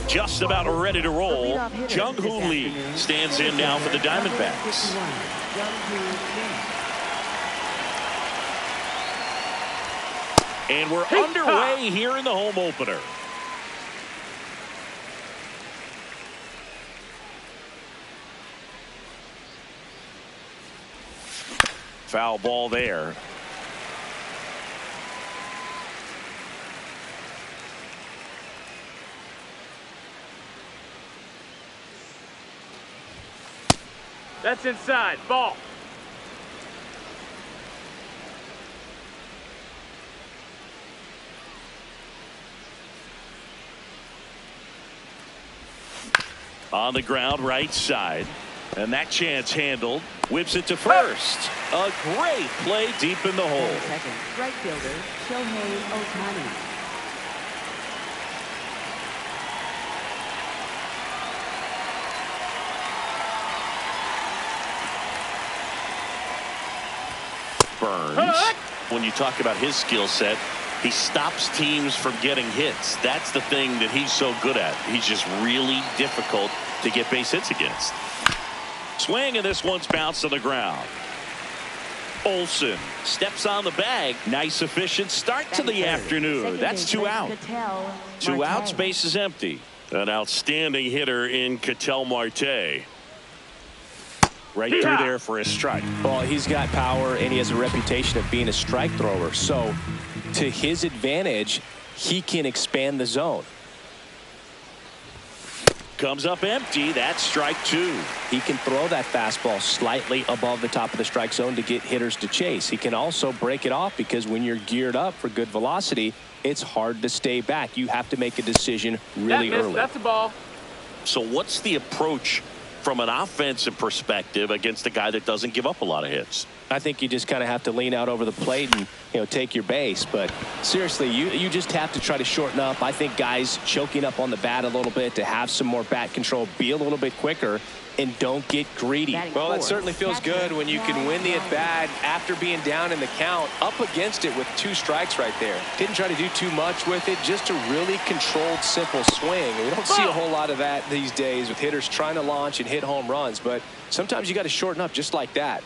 just about ready to roll. Jung-Hoo Lee stands in now for the Diamondbacks. And we're underway here in the home opener. Foul ball there. That's inside. Ball. On the ground, right side. And that chance handled. Whips it to first. A great play deep in the hole. Second, right fielder, Shohei Ohtani. Burns. When you talk about his skill set, he stops teams from getting hits. That's the thing that he's so good at. He's just really difficult to get base hits against. Swing, and this one's bounced to the ground. Olsen steps on the bag. Nice efficient start to the afternoon. That's 2 out. 2 outs, base is empty. An outstanding hitter in Ketel Marte. Right through there for a strike. Well, he's got power and he has a reputation of being a strike thrower. So to his advantage, he can expand the zone. Comes up empty. That's strike 2. He can throw that fastball slightly above the top of the strike zone to get hitters to chase. He can also break it off because when you're geared up for good velocity, it's hard to stay back. You have to make a decision really early. That's a ball. So what's the approach from an offensive perspective against a guy that doesn't give up a lot of hits? I think you just kind of have to lean out over the plate and take your base. But seriously, you just have to try to shorten up. I think guys choking up on the bat a little bit to have some more bat control, be a little bit quicker, and don't get greedy. Well, that certainly feels good when you can win the at-bat after being down in the count, up against it with 2 strikes right there. Didn't try to do too much with it, just a really controlled, simple swing. We don't see a whole lot of that these days with hitters trying to launch and hit home runs, but sometimes you got to shorten up just like that.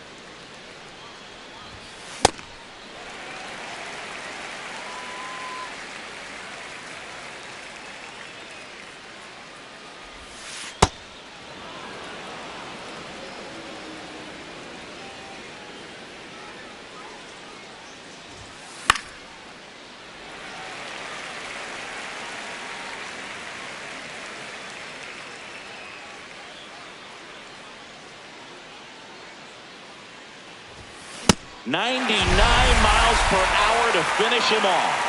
.99 miles per hour to finish him off.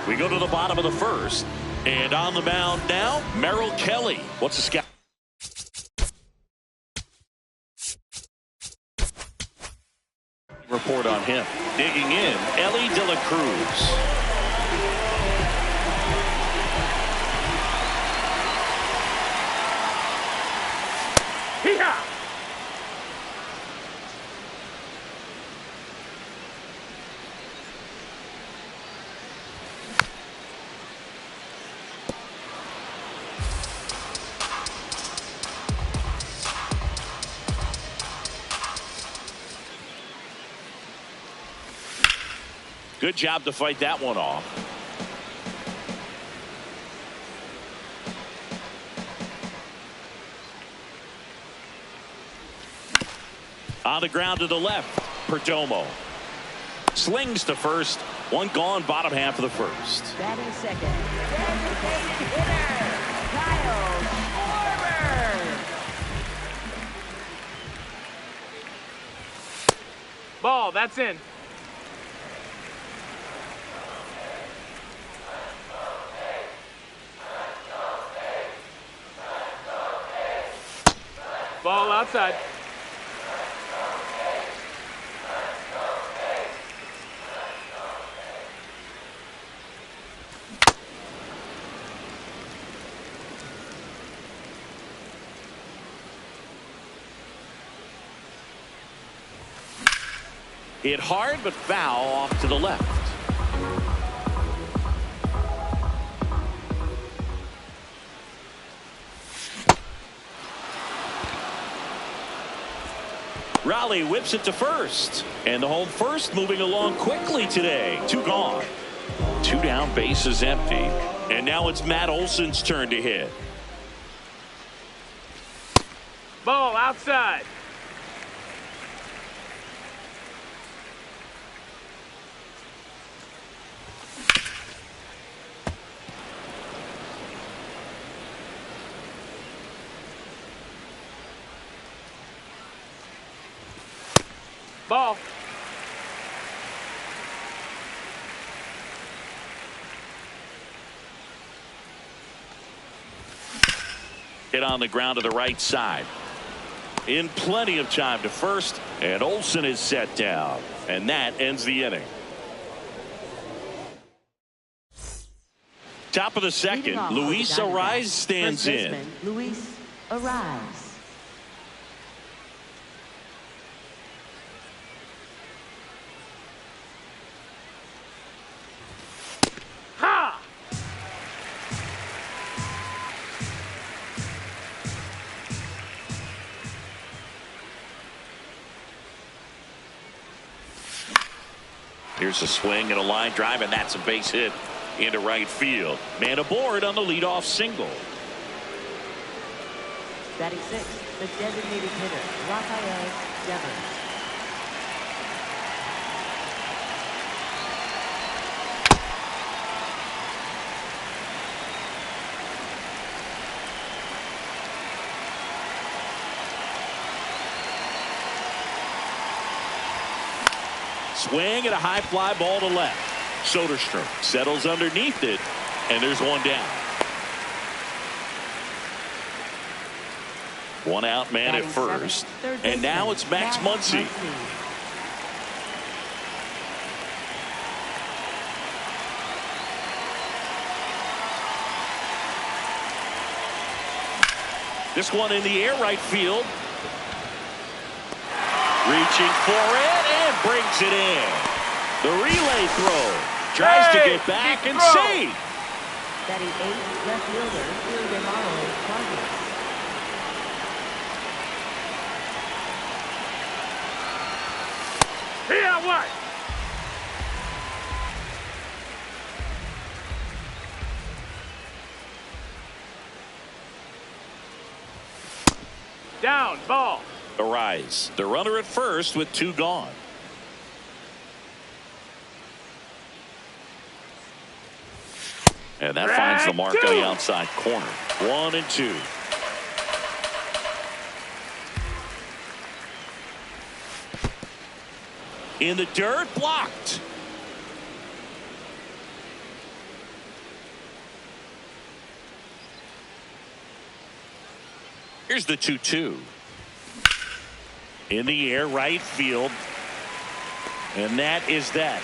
We go to the bottom of the first, and on the mound now, Merrill Kelly. What's the scout? Report on him. Digging in, Ellie De La Cruz. Good job to fight that one off. On the ground to the left, Perdomo. Slings to first. One gone, bottom half of the first. Batting second, designated hitter, Kyle Schwarber. Ball. That's in. Ball outside. Hit hard but foul off to the left. He whips it to first. And the home first moving along quickly today. 2 gone. 2 down, base is empty. And now it's Matt Olson's turn to hit. Ball outside. Ball. Hit on the ground to the right side. In plenty of time to first, and Olson is set down. And that ends the inning. Top of the second, Luis Arise stands in. Luis Arise. Ha! Here's a swing and a line drive, and that's a base hit into right field. Man aboard on the leadoff single. Batting 6th, the designated hitter, Rafael Devers. Swing and a high fly ball to left. Soderstrom settles underneath it, and there's 1 down. 1 out, man at first. And now it's Max Muncy. This one in the air, right field. Reaching for it and brings it in. The relay throw. Tries to get back and save. Batting 8th, left fielder, Gm2 Cardinals. Here, what? Down, ball. Arise. The runner at first with 2 gone. And that finds the mark on the outside corner. 1 and 2. In the dirt, blocked. Here's the 2-2. In the air, right field. And that is that.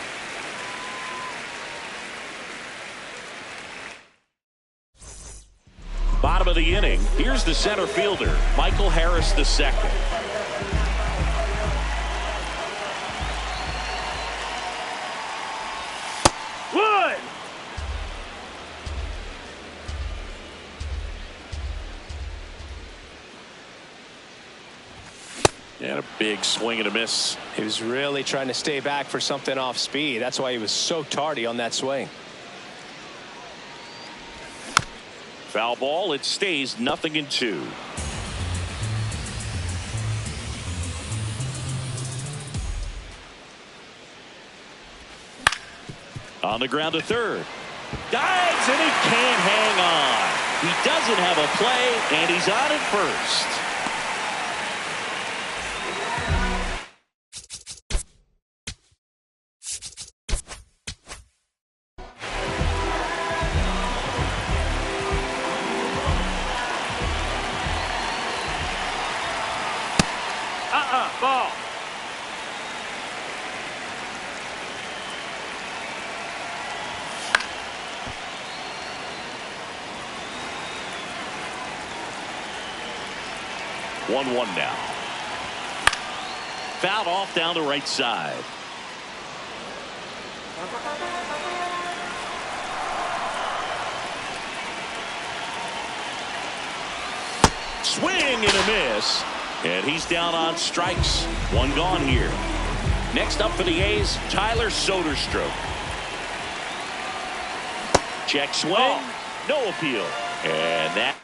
Bottom of the inning. Here's the center fielder, Michael Harris II. Wood. And a big swing and a miss. He was really trying to stay back for something off speed. That's why he was so tardy on that swing. Foul ball. It stays 0-2. On the ground to third. Dives and he can't hang on. He doesn't have a play, and he's on at first. Ball. One now. Fouled off down the right side. Swing and a miss. And he's down on strikes. One gone here. Next up for the A's, Tyler Soderstrom. Check swing. No appeal. And that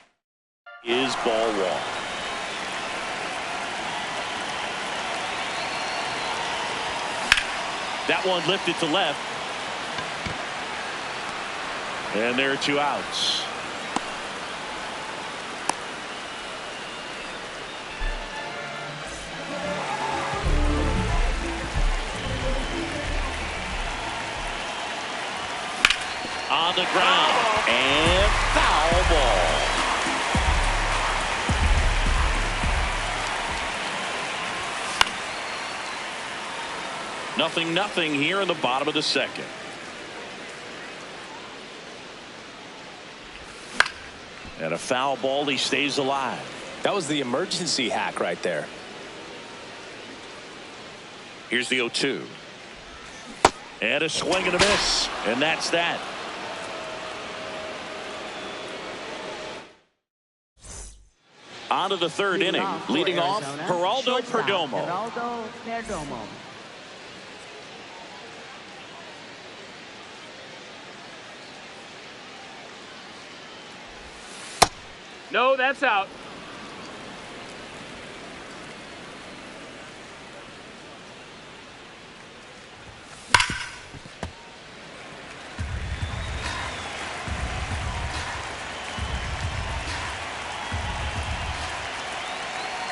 is ball one. That one lifted to left. And there are 2 outs. On the ground. And foul ball. Nothing here in the bottom of the second. And a foul ball. He stays alive. That was the emergency hack right there. Here's the 0-2. And a swing and a miss. And that's that. On to the third inning. Leading off, Geraldo Perdomo. Geraldo Perdomo. No, that's out.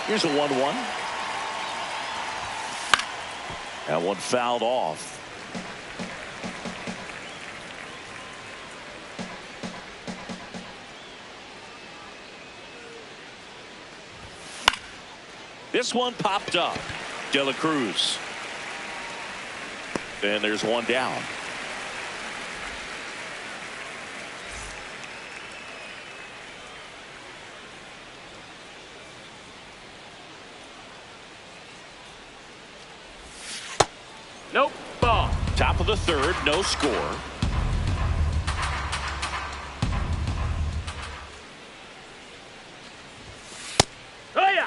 Here's a 1-1. That one fouled off. This one popped up. De La Cruz. And there's one down. Nope. Ball. Top of the third, no score. Oh, yeah.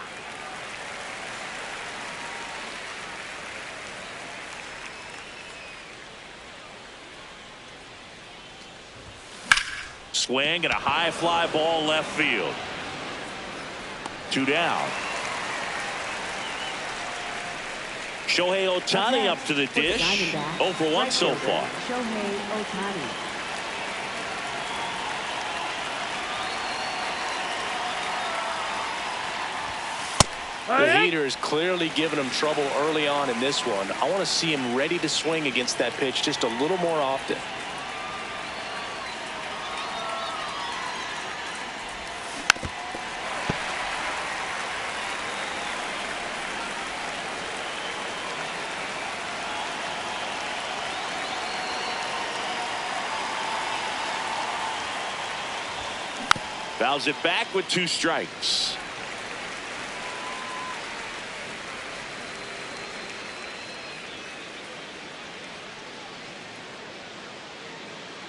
Swing and a high fly ball left field. 2 down. Shohei Ohtani up to the dish. 0 for 1 so far. Shohei Ohtani. The heater is clearly giving him trouble early on in this one. I want to see him ready to swing against that pitch just a little more often. Fouls it back with 2 strikes.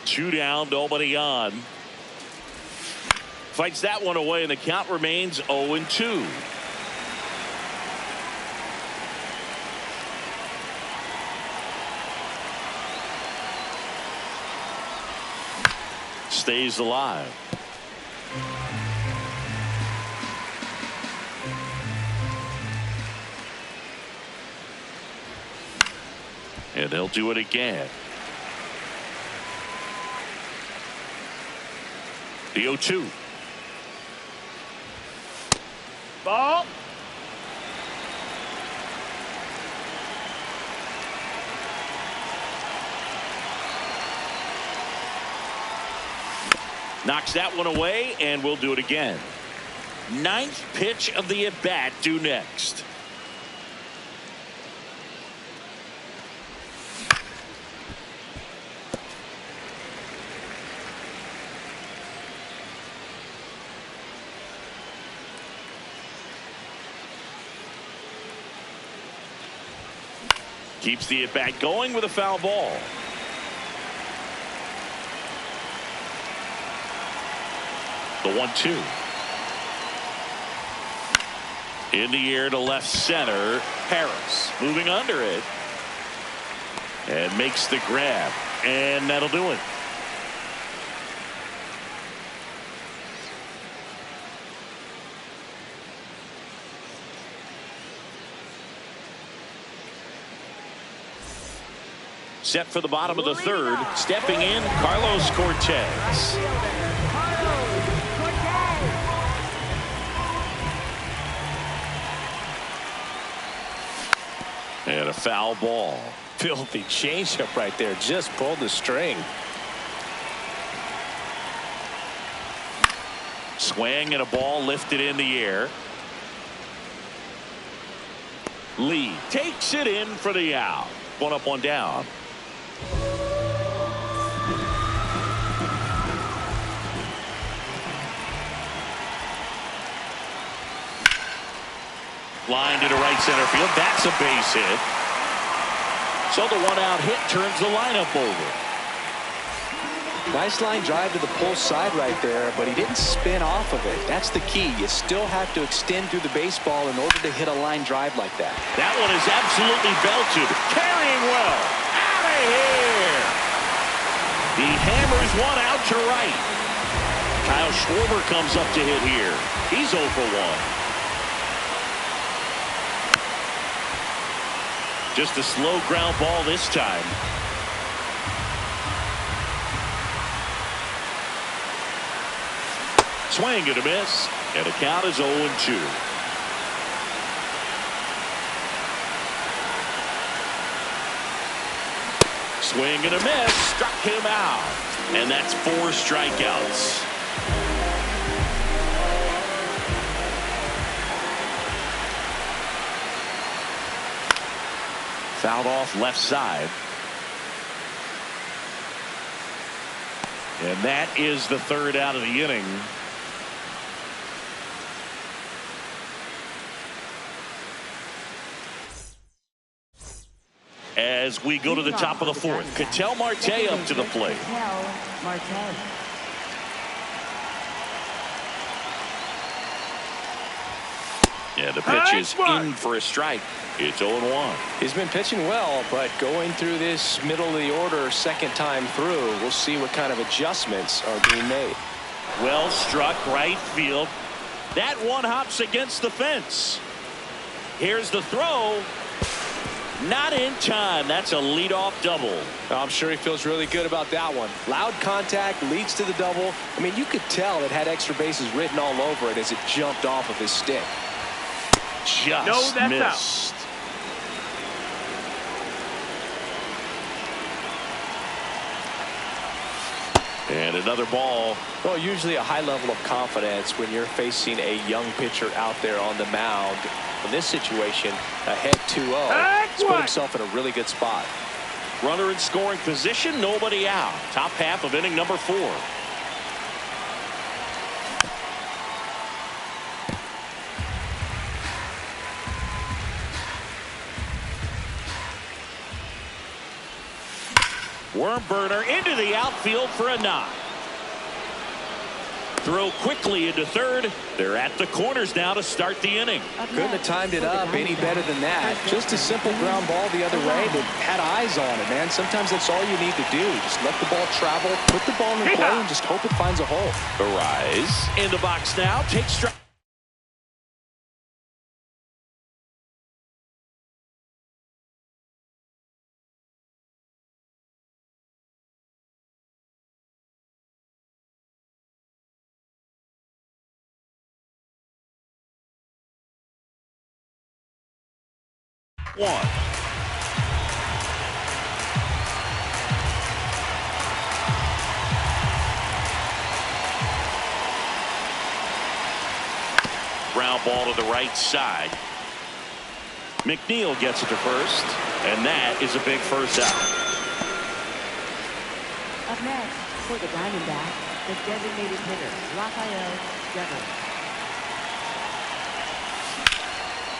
Two down, nobody on. Fights that one away, and the count remains 0-2. Stays alive. And they'll do it again. The 0-2. Ball. Knocks that one away, and we'll do it again. 9th pitch of the at-bat due next. Keeps the at-bat going with a foul ball. The 1-2. In the air to left center. Harris moving under it. And makes the grab. And that'll do it. Set for the bottom of the third. Stepping in, Carlos Cortez. And a foul ball. Filthy changeup right there. Just pulled the string. Swing and a ball lifted in the air. Lee takes it in for the out. One up, one down. Line to the right center field. That's a base hit. So the one-out hit turns the lineup over. Nice line drive to the pull side right there, but he didn't spin off of it. That's the key. You still have to extend through the baseball in order to hit a line drive like that. That one is absolutely belted. Carrying well. Out of here. He hammers one out to right. Kyle Schwarber comes up to hit here. He's 0 for 1. Just a slow ground ball this time. Swing and a miss. And the count is 0-2. Swing and a miss. Struck him out. And that's 4 strikeouts. Fouled off left side. And that is the third out of the inning. As we go to the top of the fourth, Ketel Marte up to the plate. Yeah, the pitch is in for a strike. It's 0-1. He's been pitching well, but going through this middle of the order second time through, we'll see what kind of adjustments are being made. Well struck right field. That one hops against the fence. Here's the throw. Not in time. That's a leadoff double. I'm sure he feels really good about that one. Loud contact leads to the double. I mean, you could tell it had extra bases written all over it as it jumped off of his stick. Just missed. And another ball. Well, usually a high level of confidence when you're facing a young pitcher out there on the mound. In this situation, ahead 2-0. He's put himself in a really good spot. Runner in scoring position, nobody out. Top half of inning number 4. Worm burner into the outfield for a knock. Throw quickly into third. They're at the corners now to start the inning. Couldn't have timed it up any better than that. Just a simple ground ball the other way that had eyes on it, man. Sometimes that's all you need to do. Just let the ball travel, put the ball in the play, and just hope it finds a hole. Arise in the box now. Take strike. One. Ground ball to the right side. McNeil gets it to first, and that is a big first out. Up next, for the Diamondbacks, the designated hitter, Rafael Devers.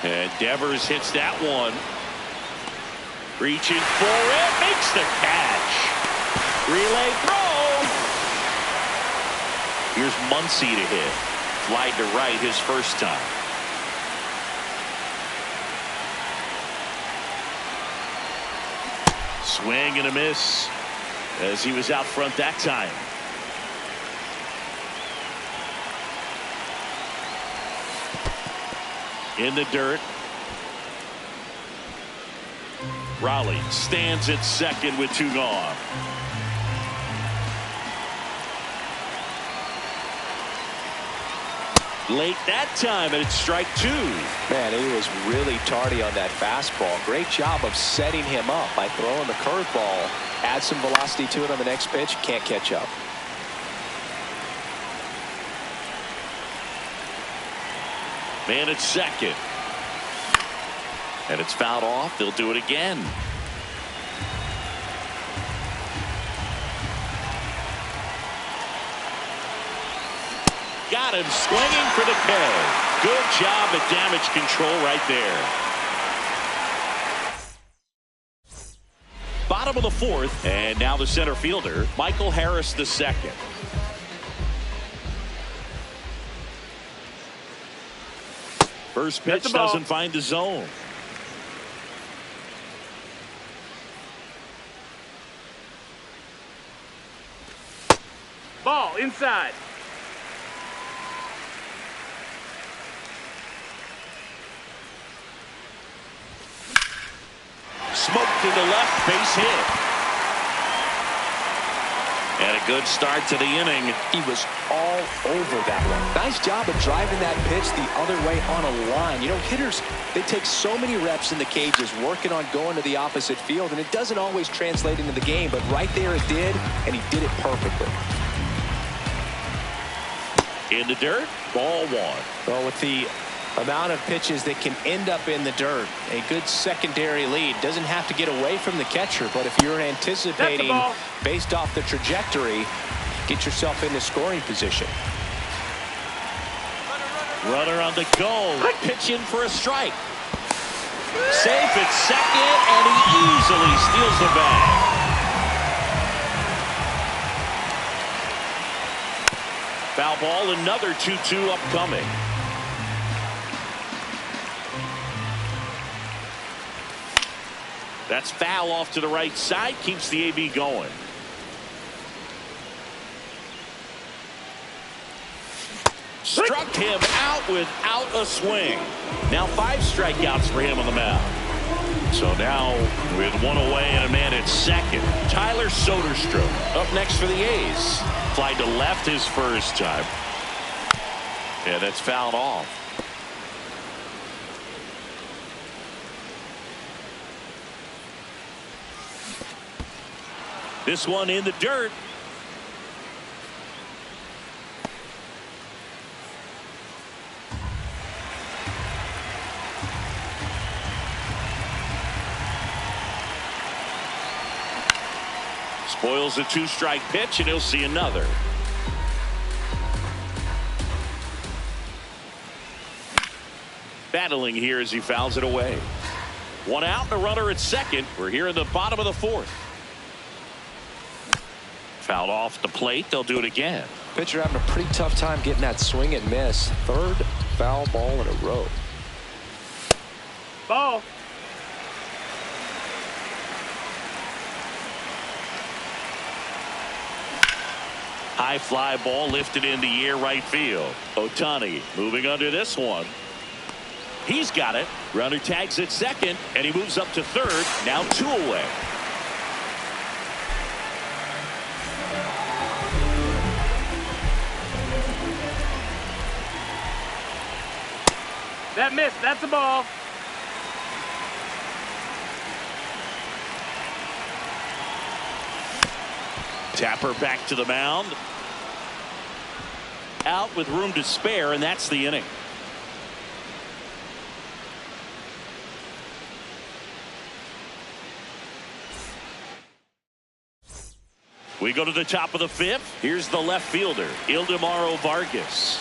And Devers hits that one. Reaching for it, makes the catch. Relay throw. Here's Muncy to hit. Fly to right his first time. Swing and a miss as he was out front that time. In the dirt. Raleigh stands at second with 2 gone. Late that time, and it's strike 2. Man, he was really tardy on that fastball. Great job of setting him up by throwing the curveball. Add some velocity to it on the next pitch. Can't catch up. Man at second. And it's fouled off. They'll do it again. Got him swinging for the K. Good job at damage control right there. Bottom of the 4th, and now the center fielder, Michael Harris the second. First pitch doesn't find the zone. Ball inside. Smoked to the left, base hit. And a good start to the inning. He was all over that one. Nice job of driving that pitch the other way on a line. You know, hitters, they take so many reps in the cages working on going to the opposite field, and it doesn't always translate into the game, but right there it did, and he did it perfectly. In the dirt, ball 1. Well, with the amount of pitches that can end up in the dirt, a good secondary lead doesn't have to get away from the catcher, but if you're anticipating based off the trajectory, get yourself into scoring position. Runner on the go, pitching for a strike. Safe at second, and he easily steals the bag. Foul ball, another 2-2 upcoming. That's foul off to the right side, keeps the AB going. Struck him out without a swing. Now 5 strikeouts for him on the mound. So now with 1 away and a man at second, Tyler Soderstrom up next for the A's. Fly to left his first time. Yeah, that's fouled off. This one in the dirt. Spoils a 2-strike pitch, and he'll see another. Battling here as he fouls it away. 1 out and a runner at second. We're here in the bottom of the 4th. Fouled off the plate. They'll do it again. Pitcher having a pretty tough time getting that swing and miss. 3rd foul ball in a row. Ball. High fly ball lifted in the air right field. Ohtani moving under this one. He's got it. Runner tags at second, and he moves up to 3rd. Now 2 away. That missed. That's a ball. Tapper back to the mound. Out with room to spare, and that's the inning. We go to the top of the 5th. Here's the left fielder, Ildemaro Vargas.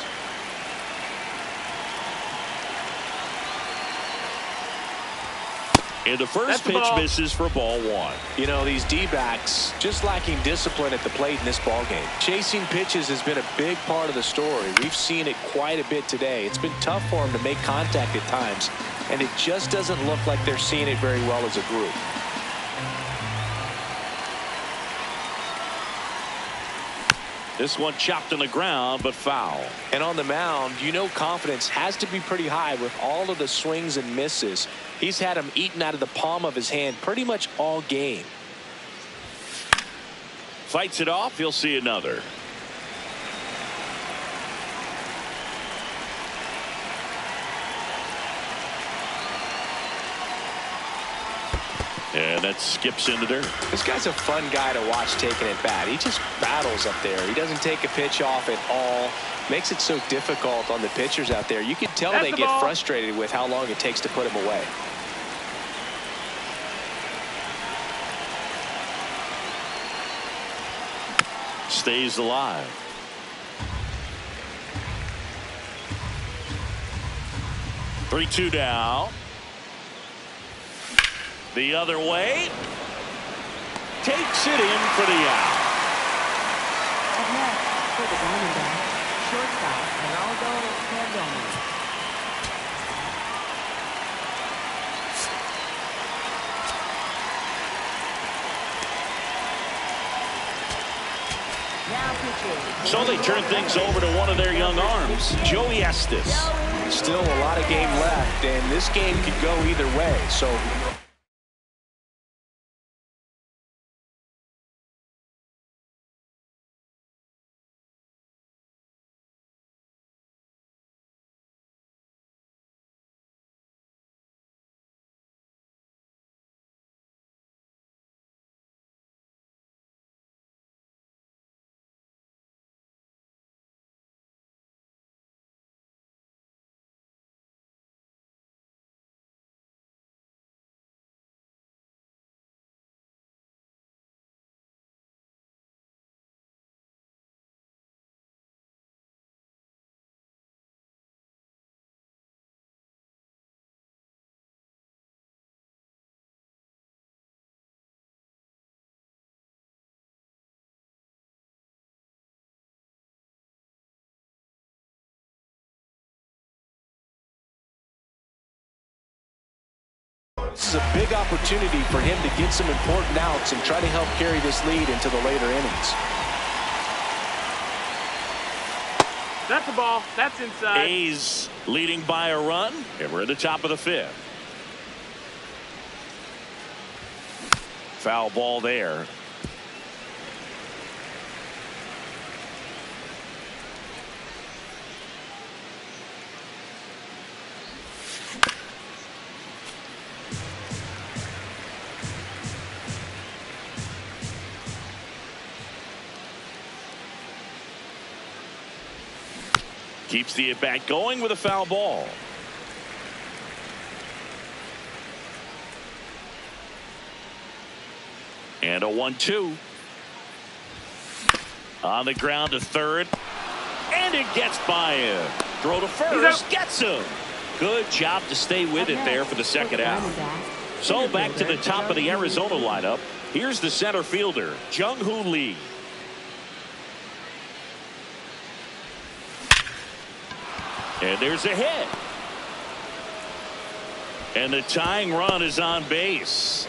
And the first pitch misses for ball 1. You know, these D-backs just lacking discipline at the plate in this ballgame. Chasing pitches has been a big part of the story. We've seen it quite a bit today. It's been tough for them to make contact at times, and it just doesn't look like they're seeing it very well as a group. This one chopped on the ground, but foul. And on the mound, you know, confidence has to be pretty high with all of the swings and misses. He's had them eaten out of the palm of his hand pretty much all game. Fights it off. He'll see another. And that skips into there. This guy's a fun guy to watch taking at bat. He just battles up there. He doesn't take a pitch off at all. Makes it so difficult on the pitchers out there. You can tell they get frustrated with how long it takes to put him away. Stays alive. Three-two down. The other way. Takes it in for the out. Up next, for the Diamondbacks, shortstop Geraldo Perdomo. Now pitching. So they turn things over to one of their young arms, Joey Estes. Still a lot of game left, and this game could go either way. So this is a big opportunity for him to get some important outs and try to help carry this lead into the later innings. That's a ball. That's inside. A's leading by a run, and we're at the top of the fifth. Foul ball there. Keeps the at-bat going with a foul ball. And a 1-2. On the ground to third. And it gets by him. Throw to first. Gets him. Good job to stay with it there for the second out. So back to the top of the Arizona lineup. Here's the center fielder, Jung-Hoo Lee. And there's a hit. And the tying run is on base.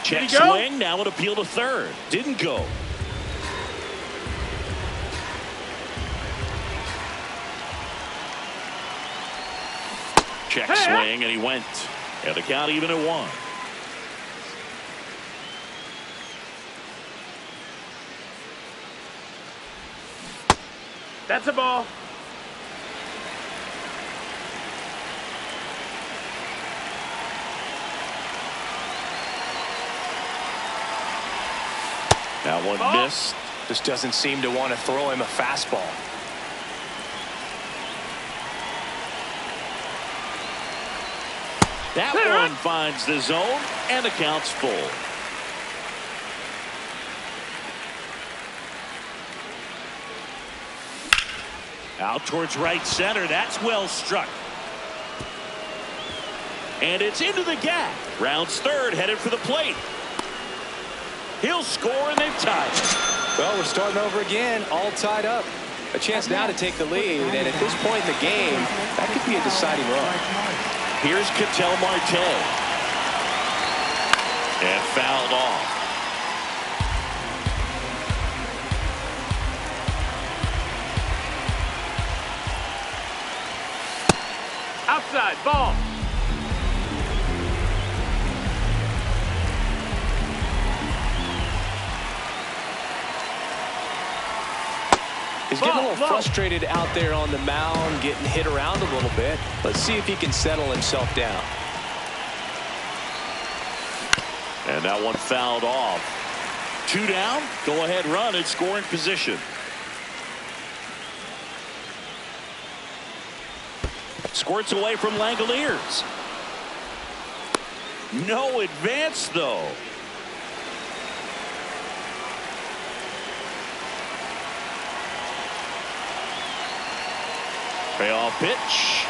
Check swing. Now an appeal to third. Didn't go. Check swing, and he went. And the count even at 1. That's a ball. That one missed. Just doesn't seem to want to throw him a fastball. That one finds the zone, and the count's full. Out towards right center. That's well struck. And it's into the gap. Rounds third, headed for the plate. He'll score, and they've tied it. Well, we're starting over again, all tied up. A chance now to take the lead, and at this point in the game, that could be a deciding run. Here's Ketel Marte. And fouled off. Outside, ball. He's getting a little frustrated out there on the mound, getting hit around a little bit. Let's see if he can settle himself down. And that one fouled off. 2 down. Go ahead run in scoring position. Squirts away from Langoliers. No advance, though. Payoff pitch.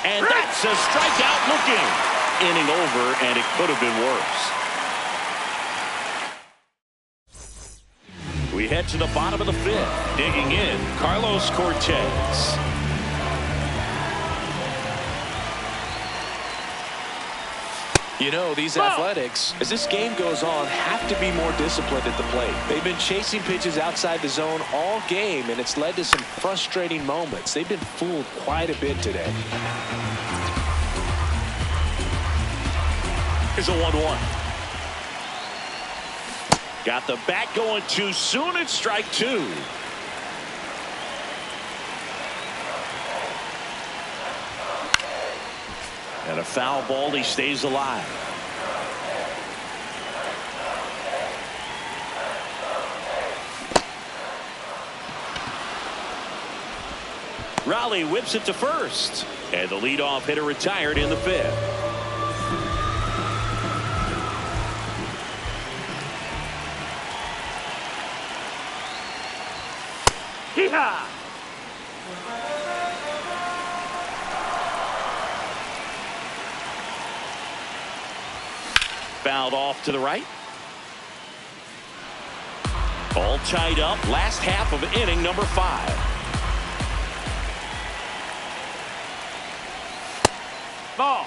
And that's a strikeout looking. Inning over, and it could have been worse. We head to the bottom of the 5th. Digging in, Carlos Cortez. You know, these Athletics, as this game goes on, have to be more disciplined at the plate. They've been chasing pitches outside the zone all game, and it's led to some frustrating moments. They've been fooled quite a bit today. Here's a 1-1. Got the bat going too soon. It's strike 2. And a foul ball. He stays alive. Raleigh whips it to first. And the leadoff hitter retired in the 5th. Hee-haw! Fouled off to the right. All tied up. Last half of inning number 5. Ball.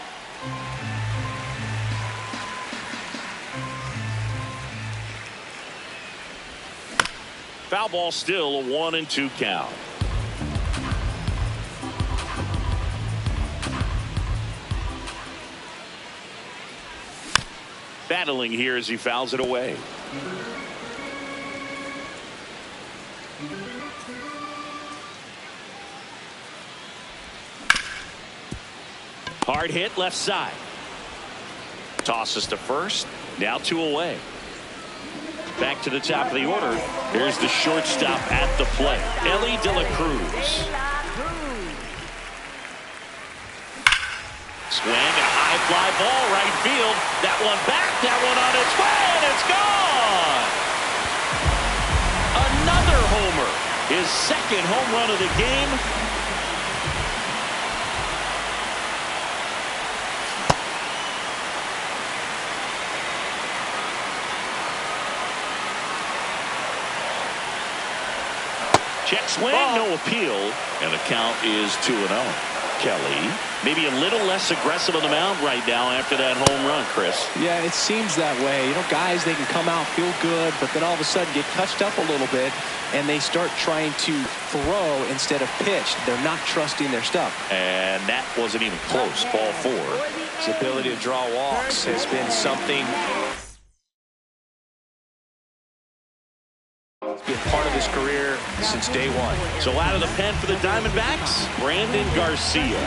Foul ball, still a 1-2 count. Battling here as he fouls it away. Hard hit left side. Tosses to first. Now 2 away. Back to the top of the order. Here's the shortstop at the plate, Ellie De La Cruz. Swing, a high fly ball, right field. That one back, that one on its way, and it's gone. Another homer. His 2nd home run of the game. Check swing, no appeal, and the count is 2-0. Kelly, maybe a little less aggressive on the mound right now after that home run, Chris. Yeah, it seems that way. You know, guys, they can come out, feel good, but then all of a sudden get touched up a little bit, and they start trying to throw instead of pitch. They're not trusting their stuff. And that wasn't even close. Ball 4. His ability to draw walks has been something. It's been part of his career since day 1. So out of the pen for the Diamondbacks, Brandon Garcia.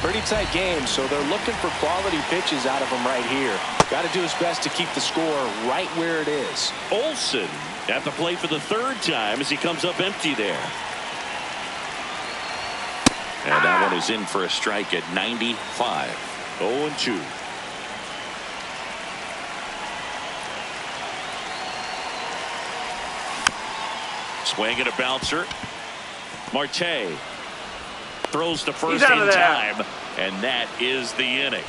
Pretty tight game, so they're looking for quality pitches out of him right here. Got to do his best to keep the score right where it is. Olsen at the plate for the 3rd time as he comes up empty there. And that one is in for a strike at 95. 0-2. Swing and a bouncer. Marte throws to first in time, and that is the inning.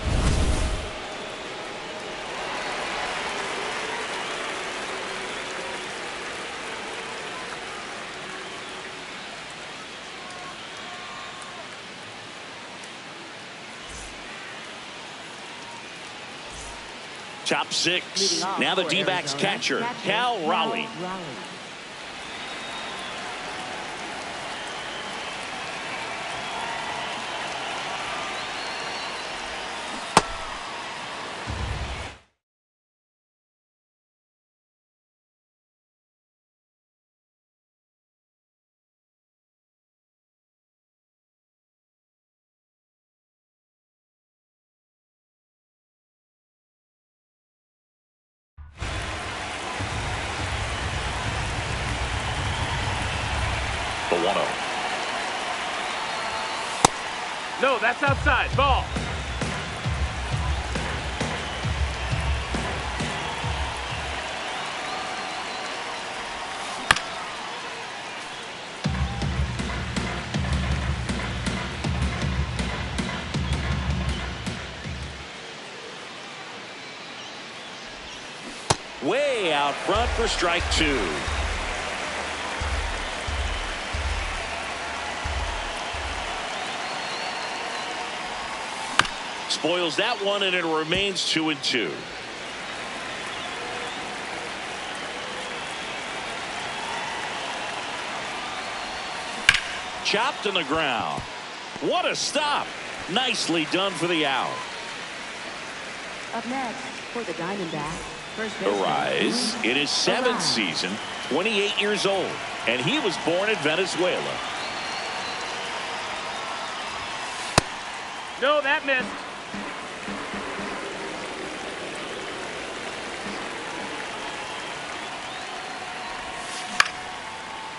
Top six. Leading off Now the for D-backs Arizona, catcher, Cal Raleigh. The 1-0. No, that's outside. Ball. Way out front for strike two. Spoils that one, and it remains 2-2. Chopped on the ground. What a stop. Nicely done for the out. Up next for the Diamondbacks, first The baseman, Rise in his 7th season, 28 years old, and he was born in Venezuela. No, that missed.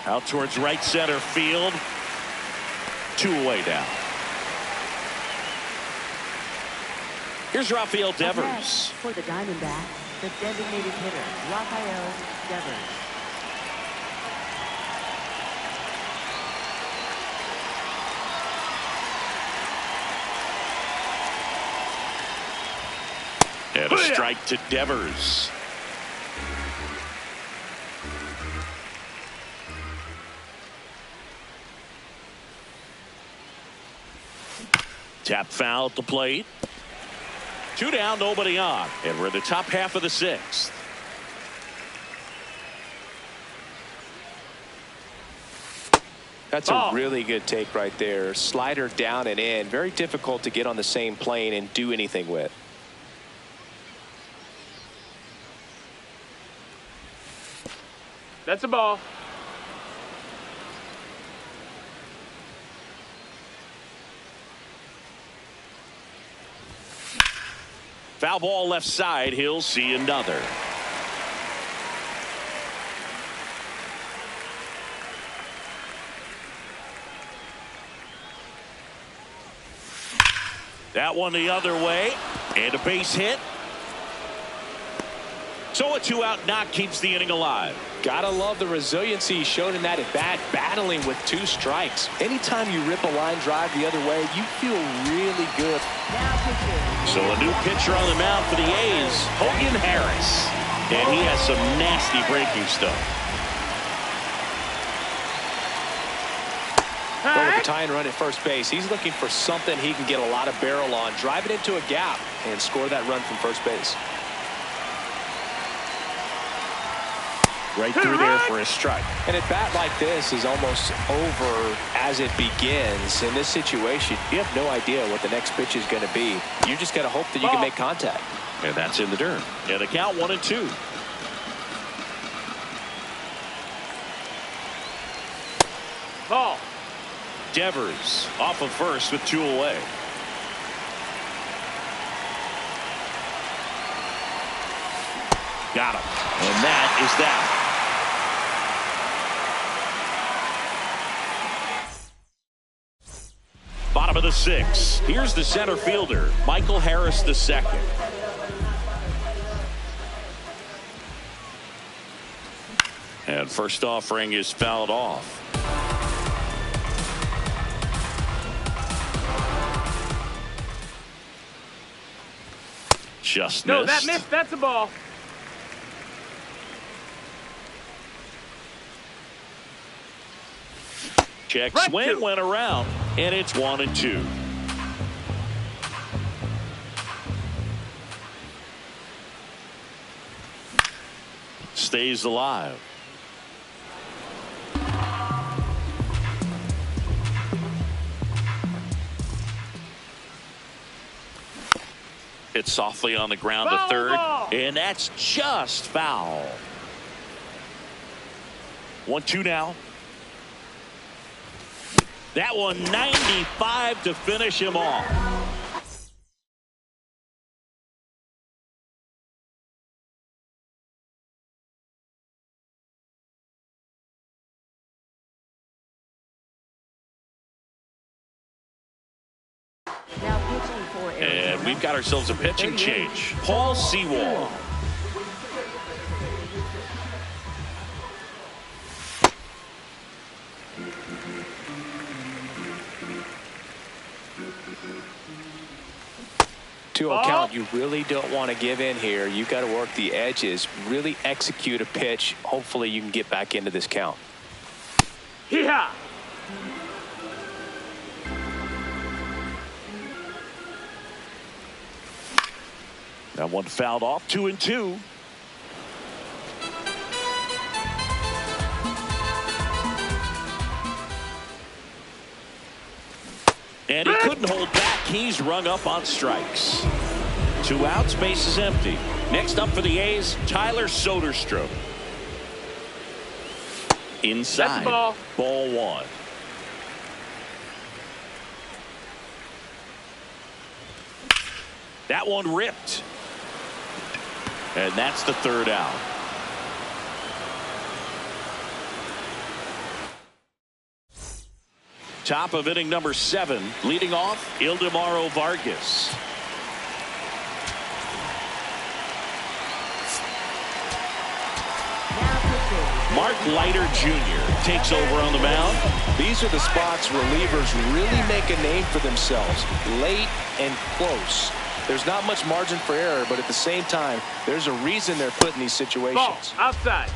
Out towards right center field. 2 away now. Here's Rafael Up Devers. next for the Diamondbacks, the designated hitter, Rafael Devers. And a strike to Devers. Tap foul at the plate. 2 down, nobody on. And we're in the top half of the 6th. That's a really good take right there. Slider down and in. Very difficult to get on the same plane and do anything with. That's a ball. Foul ball left side. He'll see another. That one the other way. And a base hit. So a 2-out knock keeps the inning alive. Gotta love the resiliency shown in that at bat, battling with 2 strikes. Anytime you rip a line drive the other way, you feel really good. Now pitching. So a new pitcher on the mound for the A's, Hogan Harris. And he has some nasty breaking stuff. Well, with the tying run at first base, he's looking for something he can get a lot of barrel on, drive it into a gap, and score that run from first base. Right through there for a strike. And a bat like this is almost over as it begins. In this situation, you have no idea what the next pitch is going to be. You just got to hope that you can make contact. And that's in the dirt. And the count 1-2. Ball. Devers off of first with 2 away. Got him. And that is that. Bottom of the 6th. Here's the center fielder, Michael Harris II. And first offering is fouled off. Just No, missed. that missed. That's a ball. Check Right swing to. went around, and it's 1-2. stays alive. Hit softly on the ground to third, and that's just foul. 1-2 now. That one 95 to finish him off. Now pitching for Arizona. And we've got ourselves a pitching change. Paul Sewall. To account, you really don't want to give in here. You've got to work the edges, really execute a pitch. Hopefully you can get back into this count. Hee-haw! That one fouled off. 2-2. And he couldn't hold back. He's rung up on strikes. 2 outs, base is empty. Next up for the A's, Tyler Soderstrom. Inside. Ball 1. That one ripped. And that's the 3rd out. Top of inning number 7. Leading off, Ildemaro Vargas. Mark Leiter Jr. takes over on the mound. These are the spots relievers really make a name for themselves. Late and close. There's not much margin for error, but at the same time, there's a reason they're put in these situations. ball outside.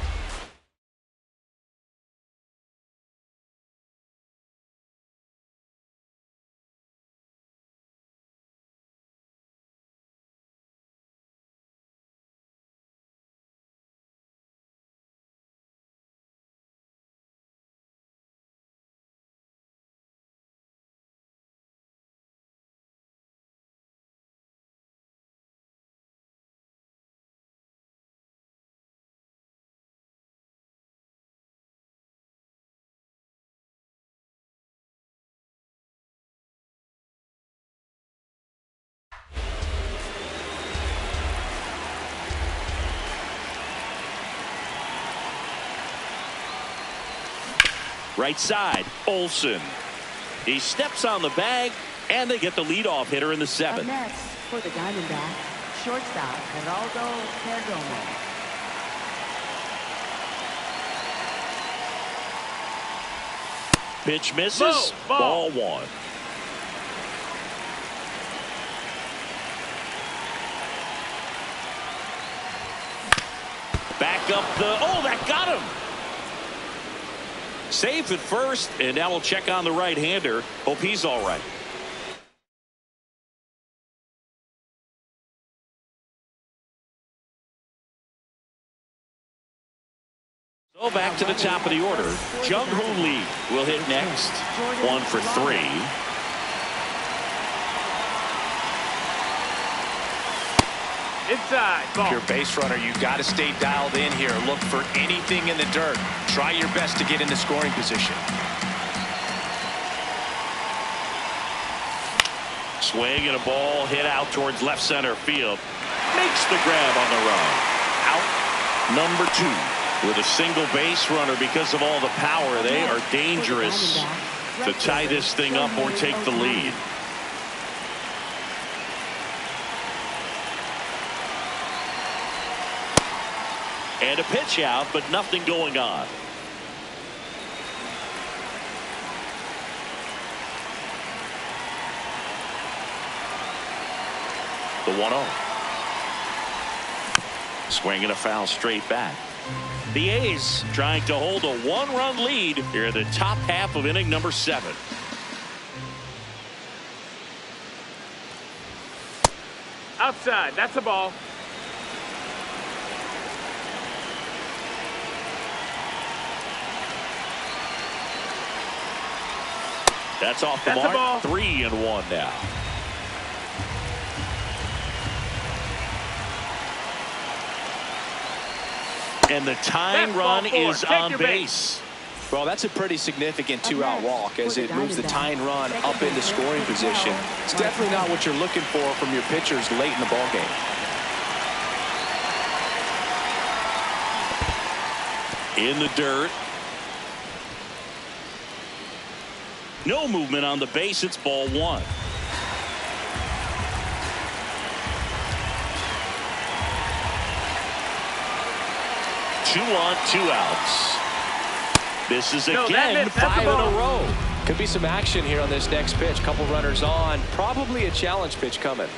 Right side, Olsen. He steps on the bag, and they get the leadoff hitter in the 7th. Up next for the Diamondbacks, shortstop Geraldo Perdomo. Pitch misses. Ball 1. Back up the. Oh, that got him. Safe at first, and now we'll check on the right-hander. Hope he's all right. So back to the top of the order. Jung-Hoo Lee will hit next. 1 for 3. Inside. Ball. If you're a base runner, you've got to stay dialed in here. Look for anything in the dirt. Try your best to get into scoring position. Swing and a ball hit out towards left center field. Makes the grab on the run. Out number 2 with a single base runner. Because of all the power, they are dangerous to tie this thing up or take the lead. And a pitch out, but nothing going on. The 1-0. Swinging a foul straight back. The A's trying to hold a 1-run lead here in the top half of inning number 7. Outside. That's a ball. That's off the That's mark. 3-1 now. And the tying run is on base. Well, that's a pretty significant two-out walk as it moves the tying run up into scoring position. It's definitely not what you're looking for from your pitchers late in the ballgame. In the dirt. No movement on the base. It's ball one. Two on, 2 outs. This is again 5 in a row. Could be some action here on this next pitch. Couple runners on. Probably a challenge pitch coming.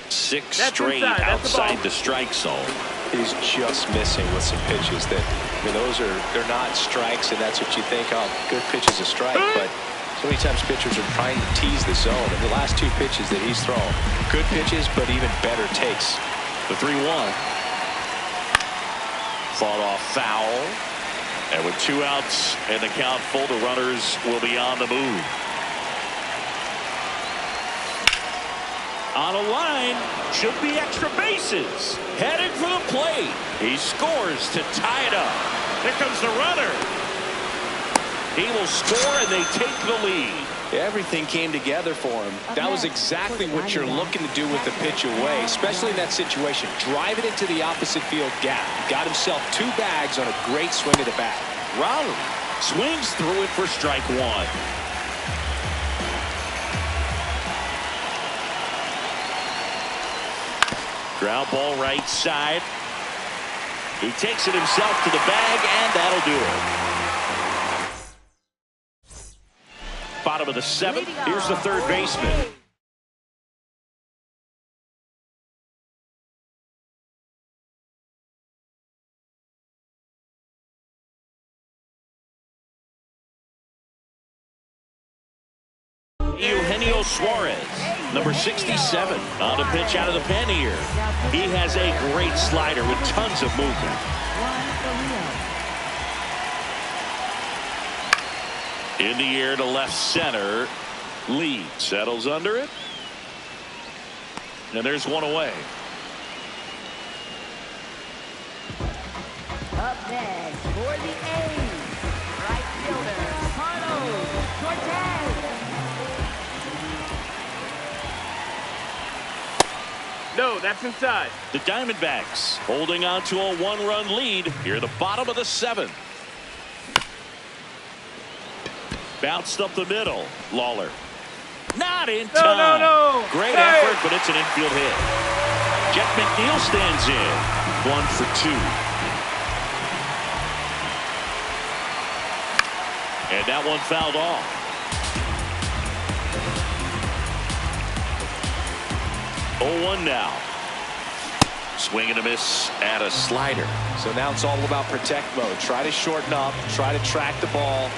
6 straight outside the strike zone. He's just missing with some pitches that, I mean, they're not strikes, and that's what you think of. Good pitch is a strike, but so many times pitchers are trying to tease the zone. And the last 2 pitches that he's thrown, good pitches, but even better takes. The 3-1. Fought off foul. And with 2 outs and the count full, the runners will be on the move. On a line, should be extra bases. Headed for the plate. He scores to tie it up. Here comes the runner. He will score and they take the lead. Everything came together for him. That was exactly what you're looking to do with the pitch away, especially in that situation. Drive it into the opposite field gap. Got himself 2 bags on a great swing of the bat. Raleigh swings through it for strike 1. Ground ball right side. He takes it himself to the bag, and that'll do it. Bottom of the 7th. Here's the third baseman. Eugenio Suarez, number 67, on a pitch out of the pen here. He has a great slider with tons of movement. In the air to left center. Lee settles under it. And there's one away. Up next for the A's, right fielder Carlos Cortez. No, that's inside. The Diamondbacks holding on to a 1-run lead here at the bottom of the 7th. Bounced up the middle. Lawler. Not in time. No. Great effort, but it's an infield hit. Jeff McNeil stands in. 1 for 2. And that one fouled off. Oh, 1 now. Swing and a miss at a slider. So now it's all about protect mode. Try to shorten up. Try to track the ball.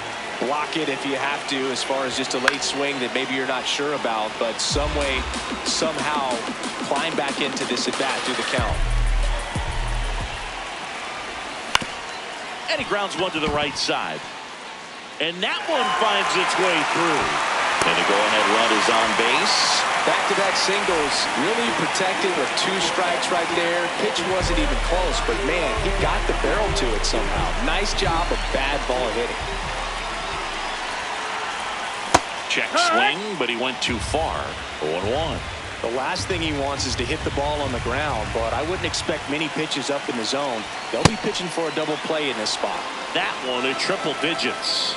Block it if you have to, as far as just a late swing that maybe you're not sure about, but some way, somehow climb back into this at bat through the count. And he grounds one to the right side. And that one finds its way through. And the go-ahead run is on base. Back-to-back singles, really protected with 2 strikes right there. Pitch wasn't even close, but man, he got the barrel to it somehow. Nice job of bad ball hitting. Check swing, but he went too far. 0-1. The last thing he wants is to hit the ball on the ground, but I wouldn't expect many pitches up in the zone. They'll be pitching for a double play in this spot. That one at triple digits.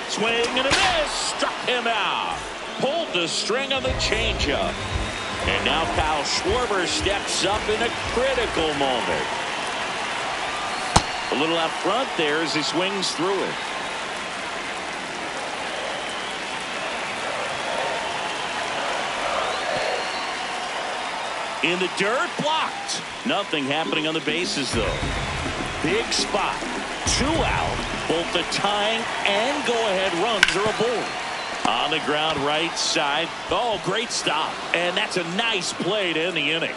Swing and a miss. Struck him out. Pulled the string on the changeup. And now Kyle Schwarber steps up in a critical moment. A little out front there as he swings through it. In the dirt, blocked. Nothing happening on the bases, though. Big spot. 2 out. Both the tying and go-ahead runs are aboard. On the ground right side. Oh, great stop. And that's a nice play to end the inning.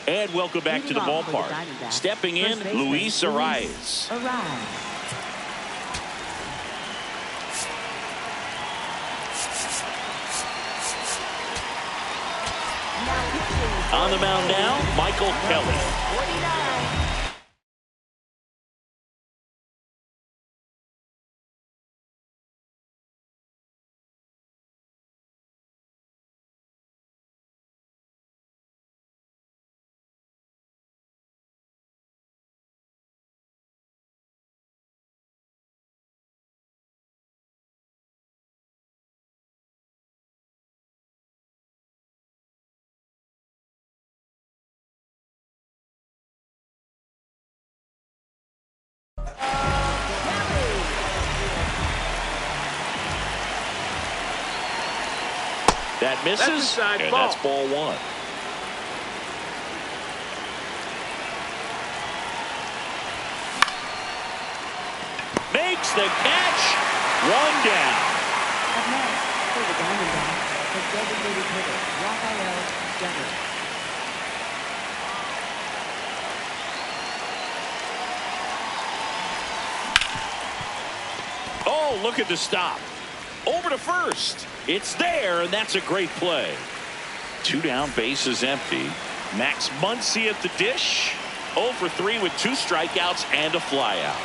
And welcome back to the ballpark. Stepping in, Luis Arias. On the mound now, Michael Kelly. 49. That misses, and ball. that's ball one. Makes the catch. One down. Up next, for the Diamondbacks, the designated hitter, Rafael Devers. Oh, look at the stop. Over to first. It's there, and that's a great play. 2 down, base is empty. Max Muncy at the dish. 0 for 3 with 2 strikeouts and a flyout.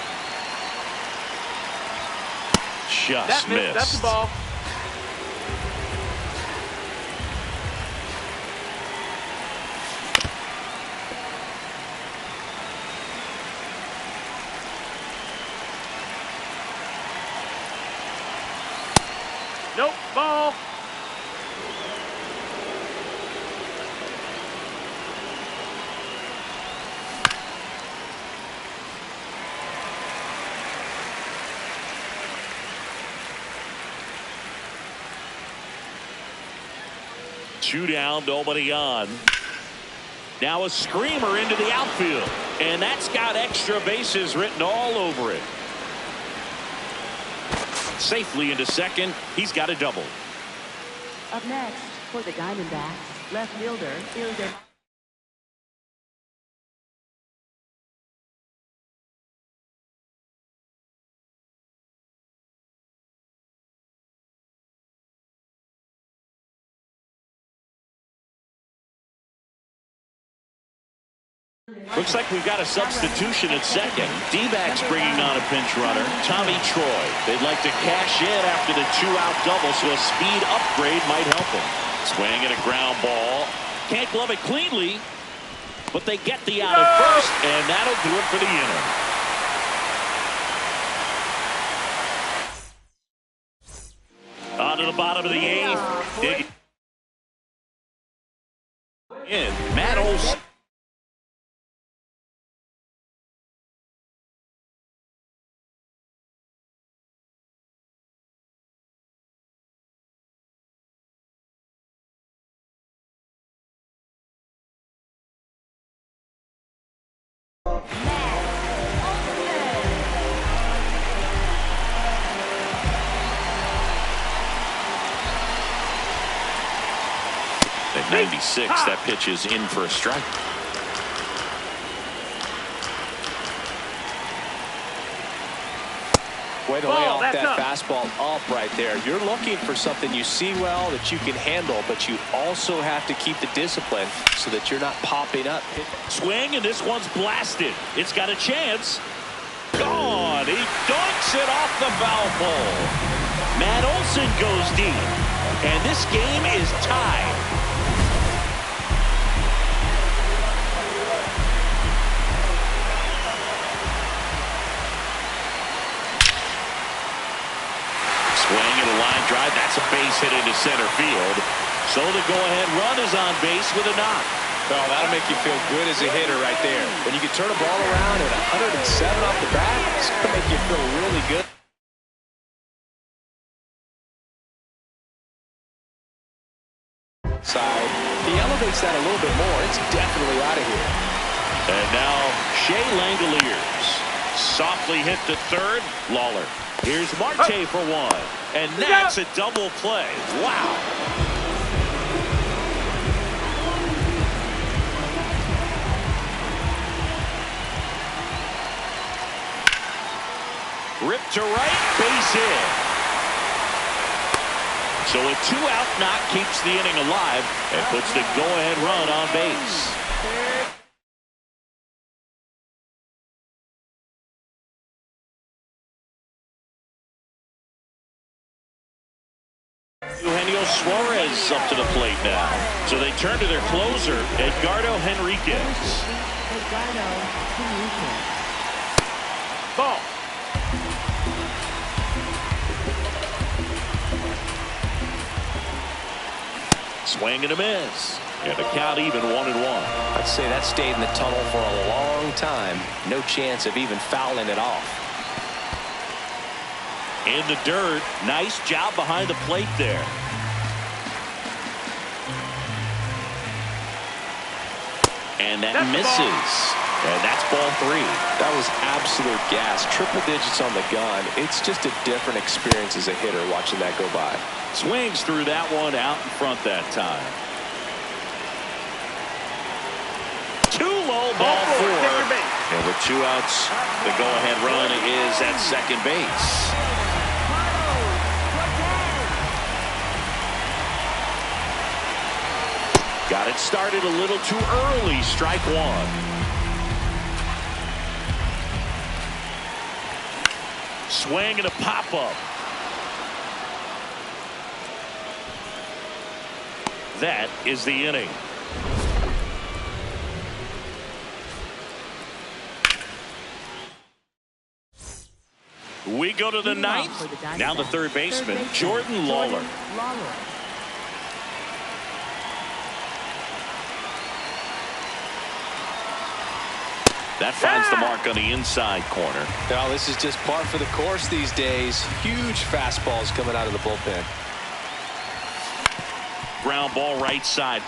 Just missed. That's the ball. Nope, ball. Two down, nobody on. Now a screamer into the outfield, and that's got extra bases written all over it. Safely into second. He's got a double. Up next, for the Diamondbacks, left fielder is a Looks like we've got a substitution at second. Dbacks bringing on a pinch runner, Tommy Troy. They'd like to cash in after the 2-out double, so a speed upgrade might help them. Swing and a ground ball. Can't glove it cleanly, but they get the out at first, and that'll do it for the inning. On to the bottom of the 8th. Dig in. Matt Olson. At 96, that pitch is in for a strike. Way to lay off that fastball up right there. You're looking for something you see well that you can handle, but you also have to keep the discipline so that you're not popping up. Swing, and this one's blasted. It's got a chance. Gone. He dunks it off the foul pole. Matt Olson goes deep, and this game is tied. Swing and a line drive. That's a base hit into center field. So the go-ahead run is on base with a knock. Oh, that'll make you feel good as a hitter right there. When you can turn a ball around at 107 off the bat, it's going to make you feel really good. Side. He elevates that a little bit more. It's definitely out of here. And now Shea Langoliers. Softly hit to third. Lawler. Here's Marte for one. And that's a double play. Wow. Ripped to right, base hit. So a 2-out knock keeps the inning alive and puts the go-ahead run on base. Eugenio Suarez up to the plate now. So they turn to their closer, Edgardo Henriquez. Ball. Swing and a miss. And the count even 1-1. I'd say that stayed in the tunnel for a long time. No chance of even fouling it off. In the dirt. Nice job behind the plate there. And that misses. And that's ball 3. That was absolute gas. Triple digits on the gun. It's just a different experience as a hitter watching that go by. Swings through that one out in front that time. 2 low, ball 4. And with 2 outs, the go-ahead run is at second base. Got it started a little too early. Strike 1. Swing and a pop-up. That is the inning. We go to the 9th. Now the third baseman, Jordan Lawler. That finds the mark on the inside corner. Now this is just par for the course these days. Huge fastballs coming out of the bullpen. Ground ball right side.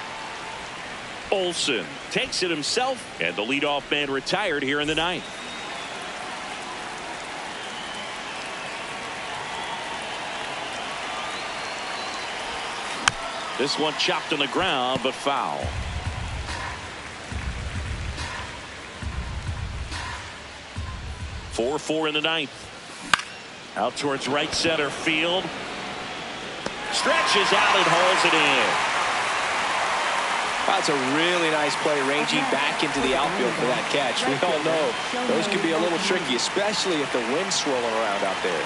Olsen takes it himself, and the leadoff man retired here in the 9th. This one chopped on the ground, but foul. Four in the 9th. Out towards right center field. Stretches out and hauls it in. That's a really nice play, ranging back into the outfield for that catch. We all know those can be a little tricky, especially if the wind's swirling around out there.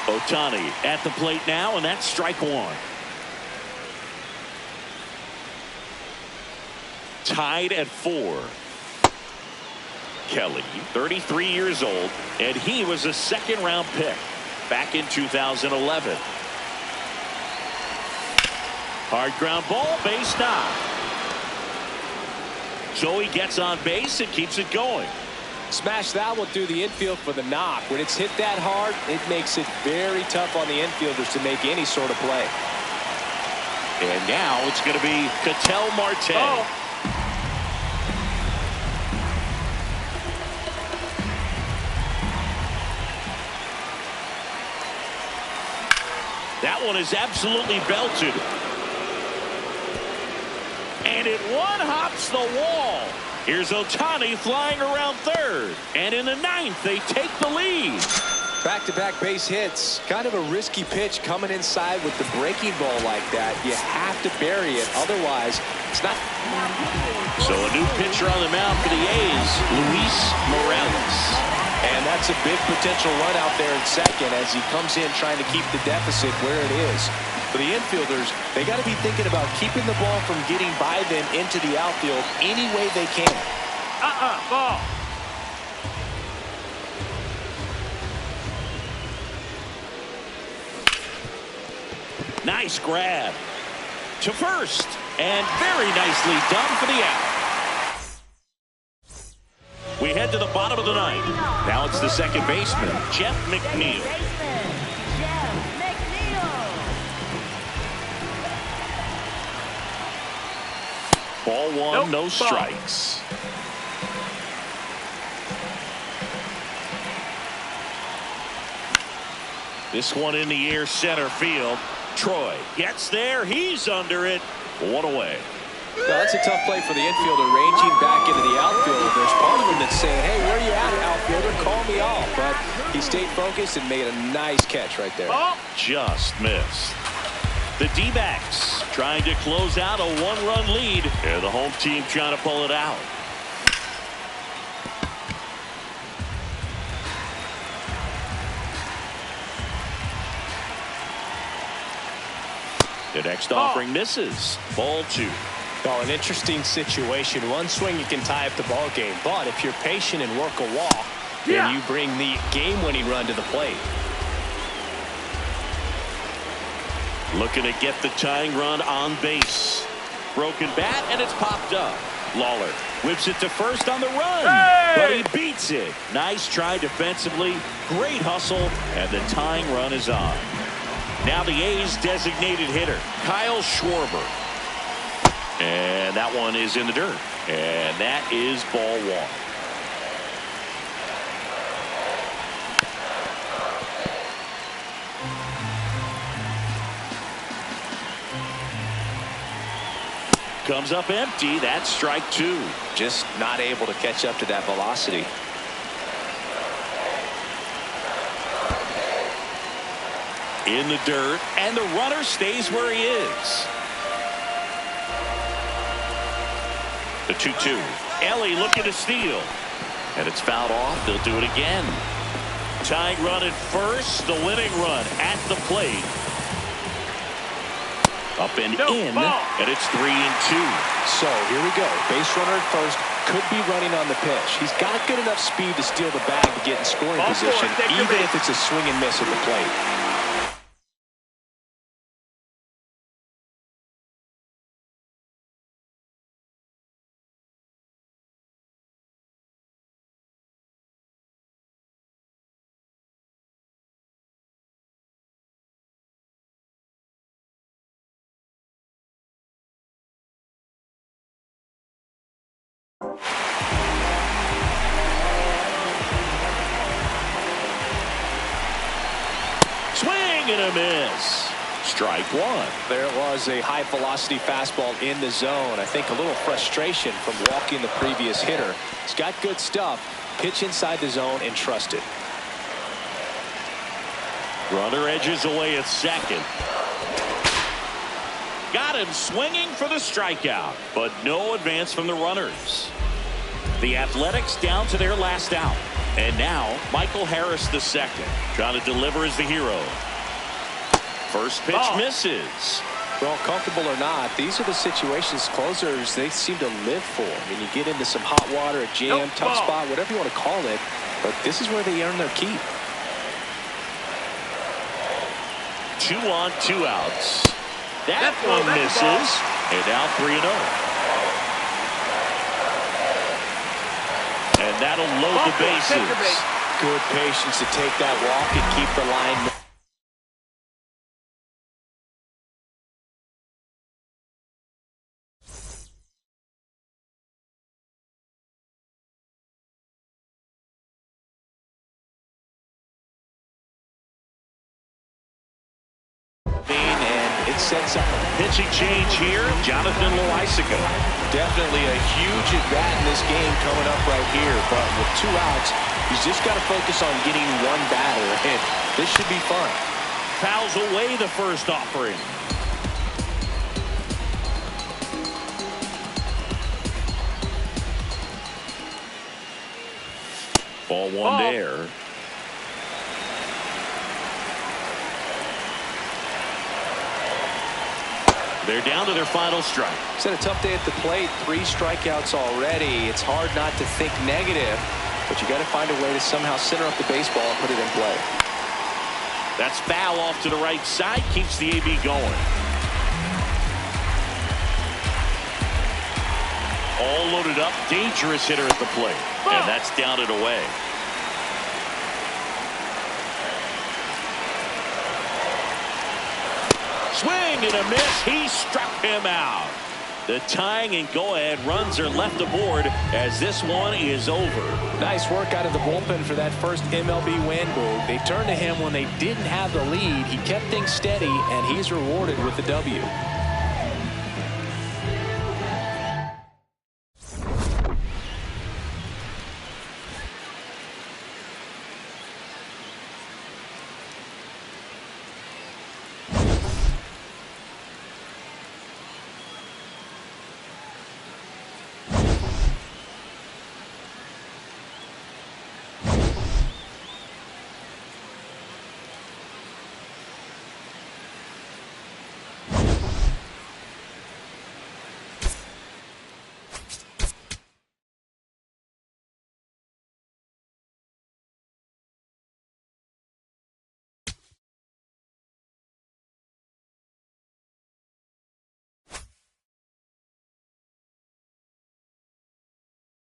Ohtani at the plate now, and that's strike 1. Tied at 4. Kelly, 33 years old, and he was a second-round pick back in 2011. Hard ground ball, base knock. So he gets on base and keeps it going. Smash that one through the infield for the knock. When it's hit that hard, it makes it very tough on the infielders to make any sort of play. And now it's going to be Ketel Marte. Oh. That one is absolutely belted. And it one-hops the wall. Here's Ohtani flying around third. And in the 9th, they take the lead. Back-to-back base hits. Kind of a risky pitch coming inside with the breaking ball like that. You have to bury it. Otherwise, it's not. So a new pitcher on the mound for the A's, Luis Morales. And that's a big potential run out there in second as he comes in trying to keep the deficit where it is. For the infielders, they got to be thinking about keeping the ball from getting by them into the outfield any way they can. Ball. Nice grab to first, and very nicely done for the out. We head to the bottom of the 9th. Now it's the second baseman, Jeff McNeil. Ball 1, no strikes. This one in the air, center field. Troy gets there. He's under it. 1 away. Well, that's a tough play for the infielder, ranging back into the outfield. There's part of him that's saying, hey, where are you at, outfielder? Call me off. But he stayed focused and made a nice catch right there. Just missed. The D-backs trying to close out a one-run lead. And the home team trying to pull it out. The next offering misses. Ball 2. Oh, an interesting situation. One swing you can tie up the ball game, but if you're patient and work a walk, then you bring the game-winning run to the plate. Looking to get the tying run on base. Broken bat, and it's popped up. Lawler whips it to first on the run, but he beats it. Nice try defensively. Great hustle, and the tying run is on. Now the A's designated hitter, Kyle Schwarber. And that one is in the dirt. And that is ball 1. Comes up empty. That's strike 2. Just not able to catch up to that velocity. In the dirt, and the runner stays where he is. The 2-2. Ellie looking to steal. And it's fouled off. They'll do it again. Tying run at first. The winning run at the plate. Up and in. And it's 3-2. So here we go. Base runner at first. Could be running on the pitch. He's got good enough speed to steal the bag to get in scoring position, even if it's a swing and miss at the plate. Swing and a miss. Strike 1. There it was, a high velocity fastball in the zone. I think a little frustration from walking the previous hitter. He's got good stuff. Pitch inside the zone and trust it. Runner edges away at second. Got him swinging for the strikeout, but no advance from the runners. The Athletics down to their last out. And now Michael Harris the second, trying to deliver as the hero. First pitch misses. Well, comfortable or not, these are the situations closers they seem to live for. I mean, you get into some hot water, a jam, tough spot, whatever you want to call it, but this is where they earn their keep. 2 on, 2 outs. That one misses. And now 3-0. And that'll load the bases. Good patience to take that walk and keep the line. And it sets up a pitching change here. Jonathan Loisico. Definitely a huge at bat in this game coming up right here. But with 2 outs, he's just got to focus on getting one batter. And this should be fun. Fouls away the first offering. Ball 1 there. They're down to their final strike. It's had a tough day at the plate. 3 strikeouts already. It's hard not to think negative, but you got to find a way to somehow center up the baseball and put it in play. That's foul off to the right side. Keeps the AB going. All loaded up. Dangerous hitter at the plate. And that's down and away. Swing and a miss. He struck him out. The tying and go-ahead runs are left aboard as this one is over. Nice work out of the bullpen for that first MLB win. They turned to him when they didn't have the lead. He kept things steady, and he's rewarded with the W.